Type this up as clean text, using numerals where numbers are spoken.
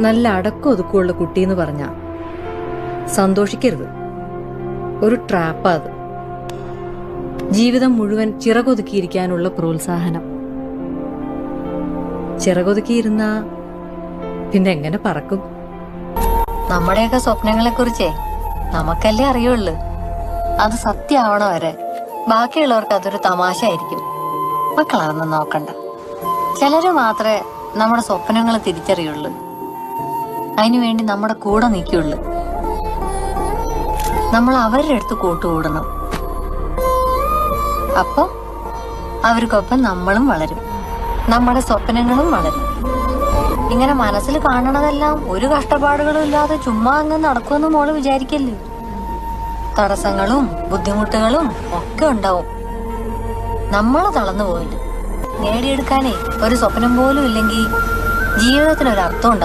നല്ല അടക്കം ഒതുക്കമുള്ള കുട്ടിയെന്ന് പറഞ്ഞ സന്തോഷിക്കരുത്. ഒരു ട്രാപ്പാ അത്. ജീവിതം മുഴുവൻ ചിറകൊതുക്കിയിരിക്കാനുള്ള പ്രോത്സാഹനം. ചിറകൊതുക്കിയിരുന്ന പിന്നെ എങ്ങനെ പറക്കും? നമ്മുടെയൊക്കെ സ്വപ്നങ്ങളെ കുറിച്ചേ നമുക്കല്ലേ അറിയുള്ളൂ. അത് സത്യമാവണ വരെ ബാക്കിയുള്ളവർക്ക് അതൊരു തമാശ ആയിരിക്കും. മക്കളതൊന്നും നോക്കണ്ട. ചിലര് മാത്രമേ നമ്മുടെ സ്വപ്നങ്ങൾ തിരിച്ചറിയുള്ളൂ. അതിനുവേണ്ടി നമ്മുടെ കൂടെ നിൽക്കുള്ളൂ. നമ്മൾ അവരുടെ അടുത്ത് കൂട്ടുകൂടണം. അപ്പൊ അവർക്കൊപ്പം നമ്മളും വളരും, നമ്മുടെ സ്വപ്നങ്ങളും വളരും. ഇങ്ങനെ മനസ്സിൽ കാണണതെല്ലാം ഒരു കഷ്ടപ്പാടുകളും ഇല്ലാതെ ചുമ്മാ അങ്ങ് നടക്കുമെന്ന് മോള് വിചാരിക്കല്ലേ. തടസ്സങ്ങളും ബുദ്ധിമുട്ടുകളും ഒക്കെ ഉണ്ടാവും. നമ്മള് തളർന്നു പോയില്ല. നേടിയെടുക്കാനേ ഒരു സ്വപ്നം പോലും ഇല്ലെങ്കിൽ ജീവിതത്തിനൊരർത്ഥം ഉണ്ടാവും.